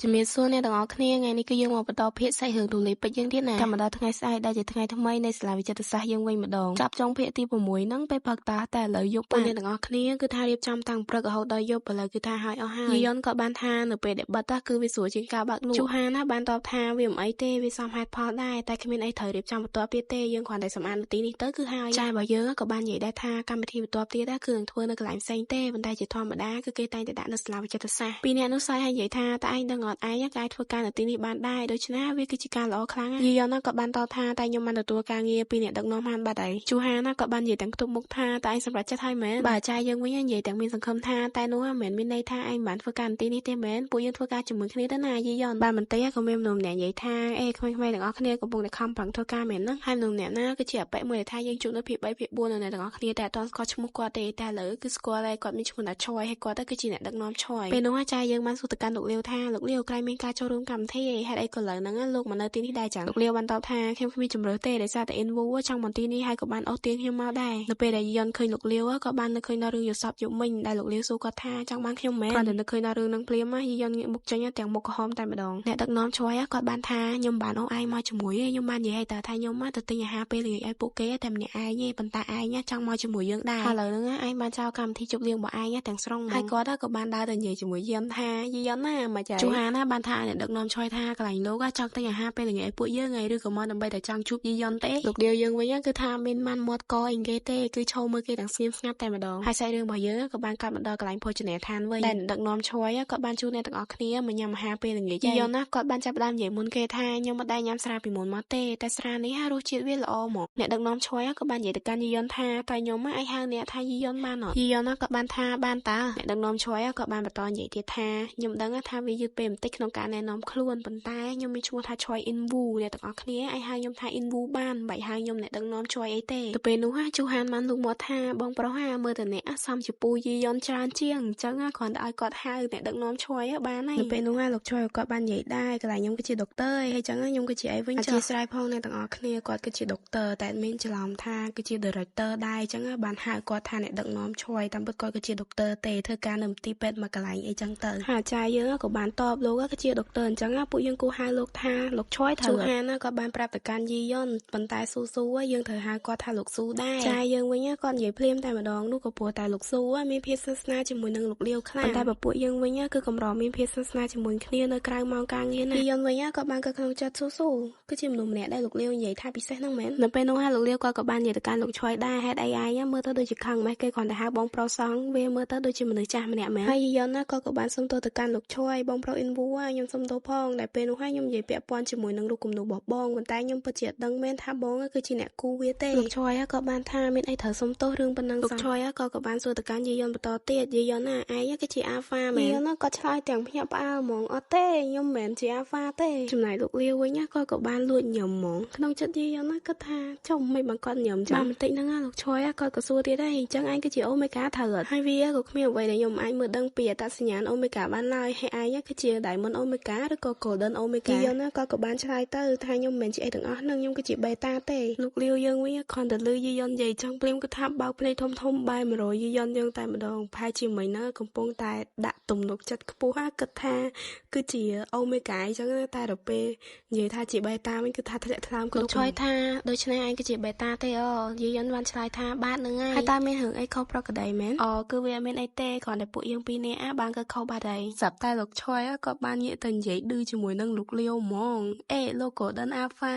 ជំរាបសួរអ្នកទាំងអស់គ្នាថ្ងៃនេះគឺយើងមកបន្តភាគសាច់រឿងទូលេពេជ្រយើងទៀតណាកម្មដល់ថ្ងៃស្អែកដែលជាថ្ងៃថ្មីនៃសាលាវិចិត្រសាស្ត្រយើងវិញម្ដងចាប់ចុងភាគទី6ហ្នឹងពេលផឹកតាតែឥឡូវយប់ពួកអ្នកទាំងអស់គ្នាគឺថារៀបចំតាំងព្រឹករហូតដល់យប់ឥឡូវគឺថាហើយអស់ហើយយីយ៉នក៏បានថានៅពេលដែលបិទគឺវាស្រួលជាងការបើកលក់ជូហាណាបានតបថាវាមិនអីទេវាសមហេតុផលដែរតែគ្មានអីត្រូវរៀបចំបន្តទៀតទេយើងគ្រាន់តែសម្អាតនាទីនេះទៅគឺហើយចាយរបស់យើងក៏បាននិយាយដែរថាកម្មវិធីបន្តទៀតគឺនឹងធ្វើនៅកន្លែងផ្សេងទេប៉ុន្តែជាធម្មតាគឺគេតែងតែដាក់នៅសាលាវិចិត្រសាស្ត្រពីរអ្នកនោះសើចហើយនិយាយថាតើឯងដឹងអត់ឯងក៏អាចធ្វើការនៅទីនេះបានដែរដូច្នេះវាគឺជាការល្អខ្លាំងយីយ៉នក៏បានតបថាតែខ្ញុំបានទទួលការងារពីអ្នកដឹកនាំហានបាត់ហើយជូហាណាក៏បាននិយាយទាំងខ្ទប់មុខថាតែឯងសម្រេចចិត្តហើយមែនបើអាចារ្យយើងវិញនិយាយទាំងមានសង្ឃឹមថាតែនោះមិនមានន័យថាឯងបានធ្វើការនៅទីនេះទេមែនពួកយើងធ្វើការជាមួយគ្នាទៅណាយីយ៉នបានបន្តិចក៏មានមនុស្សម្នាក់និយាយថាអេក្មេងៗទាំងអស់គ្នាកំពុងតែខំប្រឹងធ្វើការមែនហ្នឹងហើយមនុស្សម្នាក់ណាគឺជាអបិមួយដែលថាយើងជួបនៅភាគ3ភាគ4នៅអ្នកទាំងអស់គ្នាតែអត់ទាន់ស្គាល់ឈ្មោះគាត់ទេតែឥឡូវគឺស្គាល់ហើយគាត់មានឈ្មោះថាឆយហើយគាត់ទៅគឺជាអ្នកដឹកនាំឆយពេលនោះអាចារ្យយើងបានសួរទៅកាន់លោកលាវថាលោកលាវក្រែងមានការចូលរួមកម្មវិធីហេតុអីក៏ឥឡូវហ្នឹងលោកមកនៅទីនេះដែរចឹងលោកលាវបានតបថាខ្ញុំគ្មានជំរឿទេដោយសារតែ Invu ចង់មកទីនេះហើយក៏បានអូសទាញខ្ញុំមកដែរនៅពេលដែលយន់ឃើញលោកលាវក៏បាននឹកឃើញដល់រឿងយល់សប្តិយប់មិញដែលលោកលាវសួរគាត់ថាចង់បានខ្ញុំមែនគាត់នឹកឃើញដល់រឿងហ្នឹងភ្លាមយន់ងាកមុខចេញទាំងមុខក្រហមតែម្ដងអ្នកដឹកនាំឆ្វ័យគាត់បានថាខ្ញុំបានអូសឯងមកជាមួយខ្ញុំបាននិយាយឲ្យតើថាខ្ញុំទៅទិញអាហារពេលល្ងាចឲ្យពួកគេតែម្នាក់ឯងទេប៉ុន្តែឯងចង់មកជាមួយយើងដែរឥឡូវហ្នឹងឯងបានចោលកម្មវិធីជប់លៀងរបស់ឯងទាំងស្រុងហើយគាត់ក៏បានដើរទៅនិយាយជាមួយយន់ថាយន់ណាមកចាជូហាណាបានថាអ្នកដឹកនាំឆ្វ័យថាកន្លែងលោកចង់ទិញអាហារពេលល្ងាចឲ្យពួកយើងហើយឬក៏មកដើម្បីតែចង់ជួបយីយ៉នទេលោកលាវយើងវិញគឺថាមានម៉ាន់មាត់កអីគេទេគឺឈោមើលគេទាំងស្ងៀមស្ងាត់តែម្ដងហើយសាច់រឿងរបស់យើងក៏បានកាត់មកដល់កន្លែងភោជនីយដ្ឋានវិញតែដឹកនាំឆ្វ័យក៏បានជួបអ្នកទាំងអស់គ្នាមកញ៉ាំអាហារពេលល្ងាចយីយ៉នណាគាត់បានចាប់ផ្ដើមនិយាយមុនគេថាខ្ញុំមិនដែរញ៉ាំស្រាពីមុនមកទេតែស្រានេះរសជាតិវាល្អហ្មងអ្នកដឹកនាំឆ្វ័យក៏បាននិយាយទៅកាន់យីយ៉នថាតែខ្ញុំអាចហៅអ្នកថាយីយ៉នបានអត់យីយ៉នក៏បានថាបានតើអ្នកដឹកនាំឆ្វ័យក៏បានបន្តនិយាយទៀតថាខ្ញុំដឹងថាវាយឺតពេលបន្តិចក្នុងការណែនាំខ្លួនប៉ុន្តែខ្ញុំមានឈ្មោះថាឆ្វ័យ Invu អ្នកទាំងអស់គ្នាអាចហៅខ្ញុំថា Invu បានមិនបាច់ហៅខ្ញុំអ្នកដឹកនាំឆ្វ័យអីទេទៅពេលនោះជូហានបានលូកមកថាបងប្រុសមើលទៅអ្នកសមជាពូយីយ៉នច្រើនជាងអញ្ចឹងគ្រាន់តែឲ្យគាត់ហៅអ្នកដឹកនាំឆ្វ័យបានហើយទៅពេលនោះលោកឆ្វ័យគាត់បាននិយាយដែរកន្លែងខ្ញុំគឺជាដុកទ័រហើយអញ្ចឹងខ្ញុំគឺជាអីវិញចាស្រ័យផងអ្នកទាំងអស់គ្នាគាត់គឺជាដុកទ័រតែមានច្រឡំថាគឺជា director ដែរអញ្ចឹងបានហៅគាត់ថាអ្នកដឹកនាំឆ្វ័យតាមពិតគាត់គឺជាដុកទ័រទេធ្វើការនៅមន្ទីរពេទ្យមួយកន្លែងអីចឹងទៅហើយអាចារ្យយើងក៏បានតបលោកគឺជាដុកទ័រអញ្ចឹងពួកយើងគួរហៅលោកថាលោកឆ្វ័យត្រូវហានក៏បានប្រាប់ទៅកាន់យីយ៉នប៉ុន្តែស៊ូយើងត្រូវហៅគាត់ថាលោកស៊ូដែរចាយើងវិញគាត់និយាយភ្លាមតែម្ដងនោះក៏ព្រោះតែលោកស៊ូមានភាពស្និទ្ធស្នាលជាមួយនឹងលោកលាវខ្លាំងប៉ុន្តែពួកយើងវិញគឺកម្រមានភាពស្និទ្ធស្នាលជាមួយគ្នានៅក្រៅម៉ោងការងារណាយីយ៉នវិញក៏បានក៏ក្នុងចិត្តស៊ូគឺជាមនុស្សម្នាក់ដែលលោកលាវនិយាយថាពិសេសហ្នឹងមែននៅពេលនោះលោកលាវក៏បាននិយាយទៅកាន់លោកឆ្វ័យដែរហេតុអីឯងមើលទៅដូចជាខឹងម៉េះគេគ្រាន់តែហៅបងប្រុសសងវាមើលទៅដូចជាមនុស្សចាស់ម្នាក់មែនហើយយីយ៉នក៏បានសុំទោសទៅកាន់លោកឆ្វ័យបងប្រុស Invu ខ្ញុំសុំទោសផងដែលពេលនោះខ្ញុំនិយាយពាក់ព័ន្ធជាមួយនឹងរូបគំនូររបស់បងប៉ុន្តែខ្ញុំពិតជាអត់ដឹងមែនថាបងគឺជាអ្នកគូវាទេលោកឆ្វ័យក៏បានថាមានអីត្រូវសុំទោសរឿងប៉ុណ្ណឹងលោកឆ្វ័យក៏បានសួរទៅកាន់យីយ៉នបន្តទៀតយីយ៉នណាឯងគឺជា Alpha មែនយីយ៉នក៏ឆ្លើយទាំងភ្ញាក់ផ្អើលហ្មងអត់ទេខ្ញុំមិនមែនជា Alpha ទេចំណែកលោកលាវវិញក៏បានលួចញឹមហ្មងក្នុងចិត្តយីយ៉នគិតថាចុះមិនបានគាត់ញឹមចាបន្តិចហ្នឹងលោកឆ្វ័យក៏សួរទៀតដែរអញ្ចឹងឯងគឺជា Omega ត្រូវអត់ហើយវាក៏គ្មានអ្វីដែលខ្ញុំអាចមើលដឹងពីអត្តសញ្ញាណ Omega បានឡើយហើយឯងគឺជា Diamond Omega ឬក៏ Golden Omega យីយ៉នក៏បានឆ្លើយទៅថាខ្ញុំមិនមែនជាអីទាំងអស់ហ្នឹងខ្ញុំគឺជា Beta ទេលោកលាវយើងវិញគ្រាន់តែលឺយីយ៉ននិយាយចឹងព្រាមគឺថាបើកភ្នែកធំបែរ100យីយ៉នយើងតែម្ដងប្រហែលជាមិញហ្នឹងកំពុងតែដាក់ទំនុកចិត្តខ្ពស់គិតថាគឺជា Omega អញ្ចឹងតែដល់ពេលនិយាយថាជា Beta វិញគឺថាធ្លាក់ថ្លើមគាត់ឆ្លើយថាដូច្នេះឯងគឺជា Beta ទេអូយីយ៉នបានឆ្លើយថាបាទហ្នឹងហើយតែមានរឿងអីខុសប្រក្រតីមែនគឺវាមានអីទេគ្រាន់តែពួកយើងពីរនាក់បានក៏ខុសបាត់ហើយស្រាប់តែលោកឆ្វ័យក៏បានងាកទៅនិយាយឌឺជាមួយនឹងលោកលាវហ្មងអេលោក Golden Alpha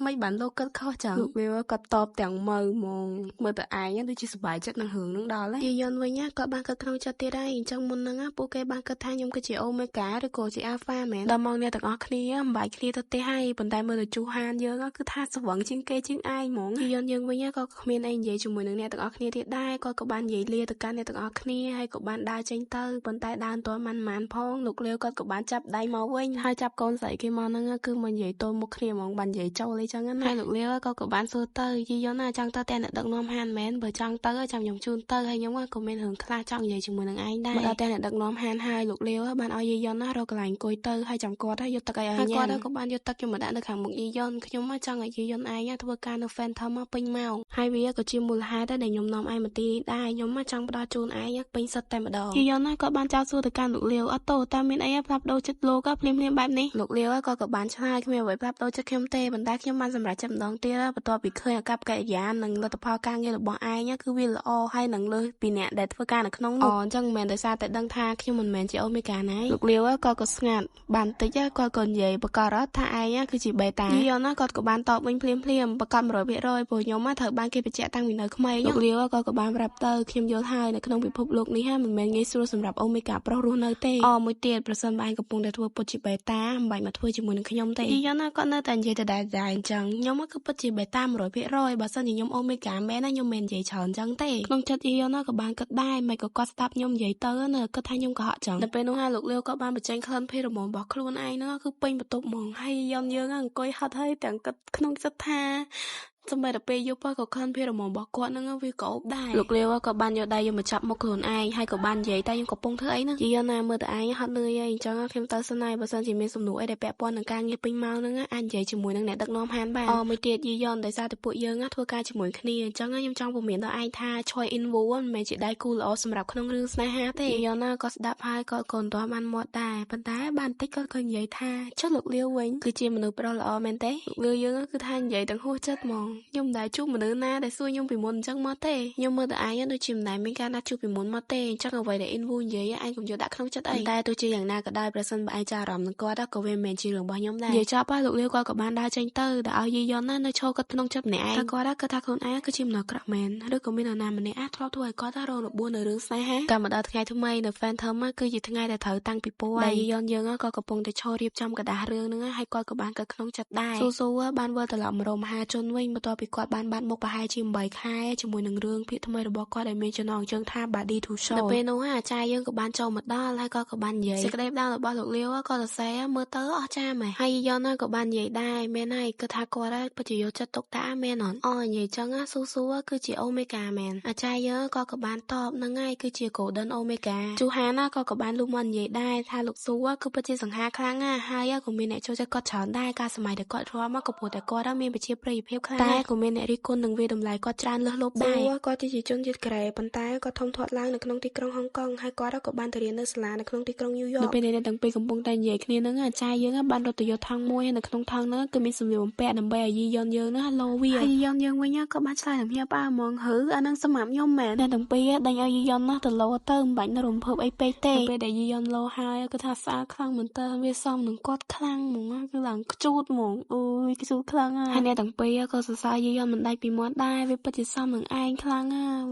មិនបានលោកគិតខុសចឹងលោកលាវក៏តបទាំងមើហ្មងមើលទៅឯងដូចជាសប្បាយចិត្តនឹងរឿងហ្នឹងដល់ហើយយីយ៉នវិញក៏បានគិតក្នុងចិត្តទៀតហើយអញ្ចឹងមុនហ្នឹងពួកគេបានគិតថាខ្ញុំគឺជា Omega ឬក៏ជា Alpha មែនដល់មកអ្នកទាំងអស់គ្នាមិនបាច់គ្នាទៅទេហើយប៉ុន្តែមើលទៅជូហានយើងគឺថាស្វឹងជាងគេជាងឯងហ្មងយីយ៉នយើងវិញក៏គ្មានអីនិយាយជាមួយនឹងអ្នកទាំងអស់គ្នាទៀតដែរគាត់ក៏បាននិយាយលាទៅកាន់អ្នកទាំងអស់គ្នាហើយក៏បានដើរចេញទៅប៉ុន្តែដើរមិនទាន់ម៉ាន់ផងលោកលាវគាត់ក៏បានចាប់ដៃមកវិញហើយចាប់កូនស្រីគេមកហ្នឹងគឺមកនិយាយទល់មុខគ្នាហ្មងបាននិយាយចូលអីចឹងណាហើយលោកលាវក៏បានសួរទៅយីយ៉នណាចង់ទៅតែអ្នកដឹកនាំហានមែនបើចង់ទៅចាំខ្ញុំជូនទៅហើយខ្ញុំក៏មានរឿងខ្លះចង់និយាយជាមួយនឹងឯងដែរមកដល់តែអ្នកដឹកនាំហានហើយលោកលាវបានឲ្យយីយ៉នណារកកន្លែងអង្គុយទៅហើយចាំគាត់យកទឹកឲ្យញ៉ាំហើយគាត់ក៏បានយកទឹកខ្ញុំមកដាក់នៅខាងមុខយីយ៉នខ្ញុំចង់ឲ្យយីយ៉នឯងធ្វើការនៅ Phantom ពេញម៉ោងហើយវាក៏ជាមូលហេតុដែលខ្ញុំនាំឯងមកទីនេះដែរខ្ញុំចង់ផ្ដល់ជូនឯងពេញសិតតែម្ដងយីយ៉នណាក៏បានចោទសួរទៅកាន់លោកលាវអត់តើមានអី ផ្លាប់ដូរចិត្តលោកភ្លាមបែបនេះលោកលាវក៏បានឆ្លើយគ្មានអ្វីផ្លាប់ដូរចិត្តខ្ញុំទេប៉ុន្តែខ្ញុំបានសម្រេចចិត្តម្ដងទៀតបន្ទាប់ពីឃើញអាកប្បកិរិយានិងលទ្ធផលការងាររបស់ឯងគឺវាល្អហើយនឹងលើសពីអ្នកដែលធ្វើការនៅក្នុងនោះអញ្ចឹងមិនមែនដោយសារតែដឹងថាខ្ញុំមិនមែនជាអូមេហ្គាណាលោកលាវក៏ស្ងាត់បានតិចគាត់ក៏និយាយបកករថាឯងគឺជាបេតាយីយ៉នគាត់ក៏បានតបវិញភ្លាមបកក 100% ព្រោះខ្ញុំត្រូវបានគេបញ្ជាក់តាំងពីនៅក្មេងលោកលាវក៏បានប្រាប់ទៅខ្ញុំយល់ហើយនៅក្នុងពិភពលោកនេះមិនមែនងាយស្រួលសម្រាប់អូមេហ្គាប្រុសរស់នៅទេមួយទៀតប្រសិនបើឯងកំពុងតែធ្វើពុតជាបេតាមិនបាច់មកធ្វើជាមួយនឹងខ្ញុំទេយីយ៉នគាត់នៅតែនិយាយដដែលអញ្ចឹងខ្ញុំគឺពិតជាបេតា 100% បើសិនជាខ្ញុំអូមេហ្គាមែនណាខ្ញុំមិននិយាយច្រើនអញ្ចឹងទេក្នុងចិត្តយីយ៉នក៏បានគិតដែរមិនក៏គាត់ស្ដាប់ខ្ញុំនិយាយទៅនៅគិតថាខ្ញុំកុហកចឹងដល់ពេលនោះហើយលោកលាវក៏បានបញ្ចេញក្លិនភេរម៉ូនរបស់ខ្លួនឯងហ្នឹងគឺពេញបន្ទប់ហ្មងហើយយ៉នយើងអង្គុយហត់ហើយទាំងគិតក្នុងចិត្តថាសម្រាប់ពេលយប់ក៏ខនភេរម៉ូនរបស់គាត់ហ្នឹងវាក៏អូបដែរលោកលាវក៏បានយកដៃយកមកចាប់មុខខ្លួនឯងហើយក៏បាននិយាយតែខ្ញុំកំពុងធ្វើអីហ្នឹងយីយ៉នណាមើលតែឯងហត់នឿយអីអញ្ចឹងខ្ញុំទៅសិនហើយបើសិនជាមានសំណួរអីដែលពាក់ព័ន្ធនឹងការងារពេញម៉ោងហ្នឹងអាចនិយាយជាមួយនឹងអ្នកដឹកនាំហានបានមួយទៀតយីយ៉នដោយសារតែពួកយើងធ្វើការជាមួយគ្នាអញ្ចឹងខ្ញុំចង់ពមៀនដល់ឯងថាឆយអ៊ីនវូមិនមែនជាដៃគូល្អសម្រាប់ក្នុងរឿងស្នេហាទេយីយ៉នណាក៏ស្ដាប់ហើយក៏មិនទាន់បានមាត់ដែរប៉ុន្តែបានតិចគាត់ក៏និយាយថាចុះលោកលាវវិញគឺជាមនុស្សប្រុសល្អមែនទេលោកលាវយើងគឺថានិយាយទាំងហួសចិត្តហ្មងខ្ញុំមិនដែលជួបមនុស្សណាដែលសួរខ្ញុំពីមុនអញ្ចឹងមកទេខ្ញុំមើលតែឯងដូចជាមិនដែលមានការណាត់ជួបពីមុនមកទេអញ្ចឹងអ្វីដែលអ៊ីនវូនិយាយឯងកុំយកដាក់ក្នុងចិត្តអីតែទោះជាយ៉ាងណាក៏ដោយប្រសិនបើឯងចាប់អារម្មណ៍នឹងគាត់ក៏វាមិនមែនជារឿងរបស់ខ្ញុំដែរនិយាយចប់ហើយលោកលាវគាត់ក៏បានដើរចេញទៅដែលឲ្យយីយ៉នណានៅឈរគាត់ក្នុងចិត្តម្នាក់ឯងតែគាត់គិតថាខ្លួនឯងគឺជាមនុស្សអាក្រក់មែនឬក៏មាននរណាម្នាក់ធ្លាប់ធ្វើឲ្យគាត់រងរបួសនៅរឿងស្នេហាកាលមកដល់ថ្ងៃថ្មីនៅ Phantom គឺជាថ្ងៃដែលត្រូវតាំងពីពោដែលយីយ៉នយើងក៏កំពុងតែឈររៀបចំกระดาษរឿងហ្នឹងហើយគាត់ក៏បានកើតក្នុងចិត្តដែរស៊ូបានវិលត្រឡប់មករកមហាជនវិញបន្ទាប់ពីគាត់បានបាត់មុខប្រហែលជា8ខែជាមួយនឹងរឿងភាគថ្មីរបស់គាត់ដែលមានចំណងជើងថា Body to Show នៅពេលនោះអាចារ្យយើងក៏បានចូលមកដល់ហើយក៏បាននិយាយសេចក្តីផ្ដាំរបស់លោកលាវក៏សរសេរមើលទៅអស្ចារ្យមែនហើយយ៉នក៏បាននិយាយដែរមែនហើយគឺថាគាត់ពិតជាយកចិត្តទុកដាក់មែនអត់និយាយចឹងស៊ូគឺជាអូមេហ្គាមែនអាចារ្យយើងក៏បានតបហ្នឹងហើយគឺជា Golden Omega ជូហានក៏បានលុបមកនិយាយដែរថាលោកស៊ូគឺពិតជាសង្ហាខ្លាំងណាស់ហើយក៏មានអ្នកចូលចិត្តគាត់ច្រើនដែរកាលសម័យដែលគាត់រាំក៏ព្រោះតែគាត់មានប្រជាប្រិយភាពខ្លាំងតែក៏មានអ្នករិះគន់នឹងវាតម្លៃគាត់ច្រើនលើសលប់ដែរគាត់ជាជនជាតិកូរ៉េប៉ុន្តែគាត់ធំធាត់ឡើងនៅក្នុងទីក្រុងហុងកុងហើយគាត់ក៏បានទៅរៀននៅសាលានៅក្នុងទីក្រុងញូវយ៉កនៅពេលអ្នកទាំងពីរកំពុងតែនិយាយគ្នាហ្នឹងអាចារ្យយើងបានរត់ទៅយកថង់មួយនៅក្នុងថង់ហ្នឹងគឺមានសម្លៀកបំពាក់ដើម្បីឲ្យយីយ៉នយើងហ្នឹងលោវាហើយយីយ៉នយើងវិញក៏បានឆ្លើយនឹងភ្ញាក់ផ្អើលហ្មងហឺអាហ្នឹងសម្រាប់ខ្ញុំមែនអ្នកទាំងពីរដេញឲ្យយីយ៉នណាទៅលោទៅមិនបាច់នៅរំភើបអីពេកទេពេលដែលយីយ៉នលោហើយគឺថាស្អាតខ្លាំងមែនតើវាសមនឹងគាត់ខ្លាំងហ្មងគឺឡើងខ្ជូតហ្មងអូយខ្ជូតខ្លាំងហើយអ្នកទាំងពីរក៏សរសើរយីយ៉នមិនដាច់ពីមាត់ដែរវាពិតជាសមនឹងឯងខ្លាំ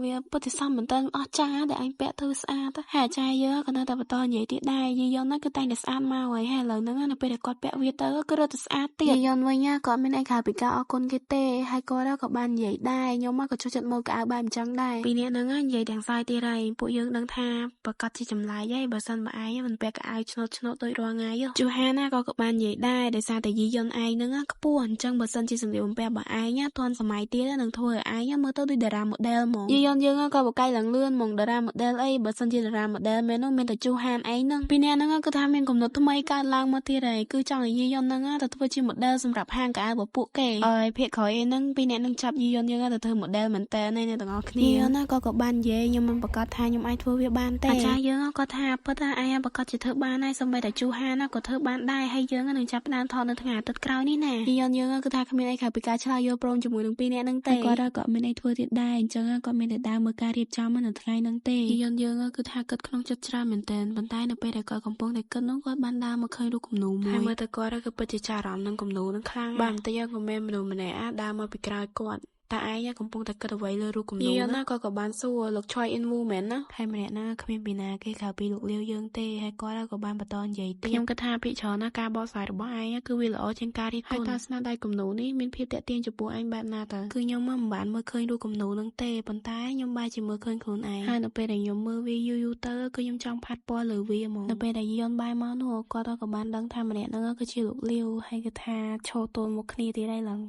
ងវាពិតជាសមមែនតើអស្ចារ្យដែលឯងពាក់ទៅស្អាតហើយអាចារ្យយើងក៏នៅតែបន្តនិយាយទៀតដែរយីយ៉នណាគឺតែងតែស្អាតមកហើយឥឡូវហ្នឹងនៅពេលដែលគាត់ពាក់វាទៅក៏រត់ទៅស្អាតទៀតយីយ៉នវិញគាត់មានអីក្រៅពីការអរគុណគេទេហើយគាត់ក៏បាននិយាយដែរខ្ញុំក៏ចូលចិត្តម៉ូដកៅអៅបែបអញ្ចឹងដែរពីរនាក់ហ្នឹងនិយាយទាំងសាយទៀតហើយពួកយើងដឹងថាប្រកាសជាចម្លែកហើយបើសិនបើឯងមិនពាក់កៅអៅឆ្នោតដូចរាល់ថ្ងៃជូហាណាក៏បាននិយាយដែរដោយសារតែយីយ៉នឯងហ្នឹងខ្ពស់អញ្ចឹងបើសិនជាសម្លៀកបំពាក់របស់ឯងទាន់សម័យទៀតនឹងធ្វើឲ្យឯងមើលទៅដូចតារា model ហ្មងយីយ៉នយើងក៏បកកាយឡើងលឿនហ្មងតារា model អីបើសិនជាតារា model មែននោះមានតែជូហានឯងហ្នឹងពីរនាក់ហ្នឹងគឺថាមានគំនិតថ្មីកើតឡើងមកទៀតហើយគឺចង់ឲ្យយីយ៉នហ្នឹងទៅធ្វើជា model សម្រាប់ហាងកៅអៅរបស់ពួកគេហើយភាគក្រោយហ្នឹងពីរនាក់ហ្នឹងចាប់យីយ៉នយើងទៅធ្វើ model មែនតើអ្នកទាំងអស់គ្នាយីយ៉នក៏បាននិយាយខ្ញុំមិនប្រកាសថាខ្ញុំអាចធ្វើវាបានទេអាចារ្យយើងក៏ថាពិតថាឯងប្រកាសជាធ្វើបានហើយសូម្បីតែជូហានក៏ធ្វើបានដែរហើយយើងនឹងចាប់ផ្ដើមថតនៅថ្ងៃអាទិត្យក្រោយនេះណាយីយ៉នយើងគឺថាគ្មានអីក្រៅពីការឆ្លើយយល់ព្រមជាមួយនឹងពីរនាក់ហ្នឹងទេគាត់ក៏មានអីធ្វើទៀតដែរអញ្ចឹងគាត់មានតែដើរមើលការរៀបចំនៅថ្ងៃហ្នឹងទេយីយ៉នយើងគឺថាគិតក្នុងចិត្តច្រើនមែនទែនប៉ុន្តែនៅពេលដែលគាត់កំពុងតែគិតនោះគាត់បានដើរមកឃើញរូបគំនូរមួយហើយមើលទៅគាត់គឺពិតជាចាប់អារម្មណ៍នឹងគំនូរហ្នឹងខ្លាំងបាទបន្តិចក៏មានមនុស្សម្នាក់ដើរមកពីក្រោយគាត់តែឯងកំពុងតែគិតអ្វីលើរូបគំនូរណាក៏បានសួរលោកឆយអ៊ីនវូមែនណាហើយម្នាក់ណាគ្មានពីណាគេក្រៅពីលោកលាវយើងទេហើយគាត់ក៏បានបន្តនិយាយទៀតខ្ញុំគិតថាភាគច្រើនណាការបកស្រាយរបស់ឯងគឺវាល្អជាងការរៀបហើយតើស្នាដៃគំនូរនេះមានភាពតាក់ទាញចំពោះឯងបែបណាតើគឺខ្ញុំមិនបានមើលឃើញរូបគំនូរហ្នឹងទេប៉ុន្តែខ្ញុំបែរជាមើលឃើញខ្លួនឯងហើយនៅពេលដែលខ្ញុំមើលវាយូរទៅគឺខ្ញុំចង់ផាត់ពណ៌លើវាហ្មងនៅពេលដែលយន់បែរមកនោះគាត់ក៏បានដឹងថាម្នាក់ហ្នឹងគឺជាលោកលាវហើយគឺថាឈរទល់មុខគ្នាទៀតហើយឡើង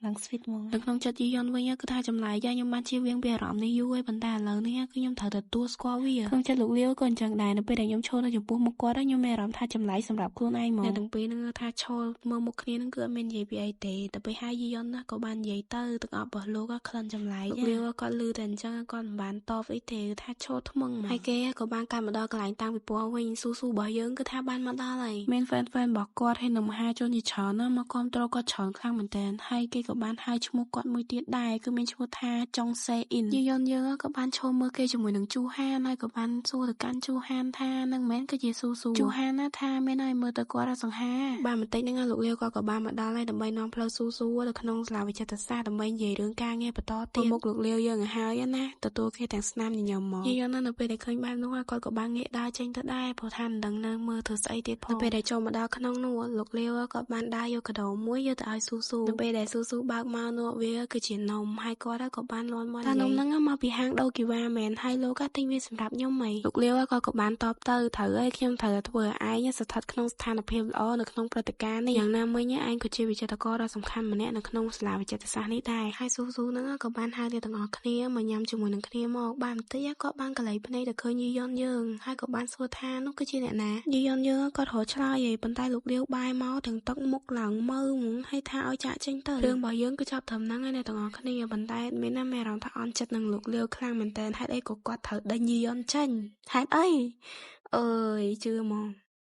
ឡើង sweet ហ្មង នៅក្នុងចិត្តយីយ៉នវិញគឺថាចម្លែកយ៉ាខ្ញុំបានជៀសវាងពីអារម្មណ៍នេះយូរហើយប៉ុន្តែឥឡូវនេះគឺខ្ញុំត្រូវទទួលស្គាល់វាក្នុងចិត្តលោកលាវក៏អញ្ចឹងដែរនៅពេលដែលខ្ញុំឈរនៅចំពោះមុខគាត់ខ្ញុំមានអារម្មណ៍ថាចម្លែកសម្រាប់ខ្លួនឯងហ្មងអ្នកទាំងពីរហ្នឹងថាឈរមើលមុខគ្នាហ្នឹងគឺអត់មាននិយាយពីអីទេតែពេលហើយយីយ៉នណាក៏បាននិយាយទៅទាំងអស់របស់លោកក៏ក្លិនចម្លែកលោកលាវគាត់លឺតែអញ្ចឹងគាត់មិនបានតបអីទេថាឈរថ្មឹងមកហើយគេក៏បានកាត់មកដល់កន្លែងតាំងពីពណ៌វិញស៊ូរបស់យើងគឺថាបានមកដល់ហើយមាន fan របស់គាត់ហើយនឹងមហាជនជាច្រើនណាមកគាំទ្រគាត់ច្រើនខ្លាំងមែនតើហើយគេក៏បានហៅឈ្មោះគាត់មួយទៀតដែរគឺមានឈ្មោះថាចុងសេអ៊ីនយីយ៉នយើងក៏បានឈរមើលគេជាមួយនឹងជូហានហើយក៏បានសួរទៅកាន់ជូហានថានឹងមែនគឺជាស៊ូជូហានណាថាមានហើយមើលទៅគាត់សង្ហាបានបន្តិចហ្នឹងលោកលាវគាត់ក៏បានមកដល់ហើយដើម្បីនាំផ្លូវស៊ូទៅក្នុងសាលាវិចិត្រសាស្ត្រដើម្បីនិយាយរឿងការងារបន្តទៀតមុខលោកលាវយើងឲ្យហើយណាទទួលគេទាំងស្នាមញញឹមមកយីយ៉នណានៅពេលដែលឃើញបែបនោះគាត់ក៏បានងាកដើរចេញទៅដែរព្រោះថាមិនដឹងនៅមើលធ្វើស្អីទៀតផងនៅពេលដែលចូលមកដល់ក្នុងនោះលោកលាវក៏បានដើរយកកាដូមួយយកទៅឲ្យស៊ូនៅពេលដែលស៊ូបើកមកនោះវាគឺជានំហើយគាត់ក៏បានលាន់មកថានំហ្នឹងមកពីហាងដូគីវ៉ាមែនហើយលោកទិញវាសម្រាប់ខ្ញុំហីលោកលាវក៏បានតបទៅត្រូវហើយខ្ញុំត្រូវធ្វើឲ្យឯងស្ថិតក្នុងស្ថានភាពល្អនៅក្នុងព្រឹត្តិការណ៍នេះយ៉ាងណាមិញឯងក៏ជាវិចិត្រករដ៏សំខាន់ម្នាក់នៅក្នុងសាលាវិចិត្រសាស្ត្រនេះដែរហើយស៊ូហ្នឹងក៏បានហៅអ្នកទាំងអស់គ្នាមកញ៉ាំជាមួយនឹងគ្នាមកបានបន្តិចក៏បានកលៃភ្នែកទៅឃើញយីយ៉នយើងហើយក៏បានសួរថានោះគឺជាអ្នកណាយីយ៉នយើងក៏រត់ឆ្លើយឯងប៉ុន្តែលោកលាវបាយមកទាំងទឹកមុខឡើងមើលហ្មងហើយថាឲ្យចាក់ចេញទៅរឿងរបស់យើងគឺចប់ត្រឹមហ្នឹងឯអ្នកទាំងអស់គ្នាប៉ុន្តែមានណាមានអារម្មណ៍ថាអន់ចិត្តនឹងលោកលាវខ្លាំងមែនតើហេតុអីក៏គាត់ត្រូវដេញយីយ៉នចេញហេតុអីអើយជឿមក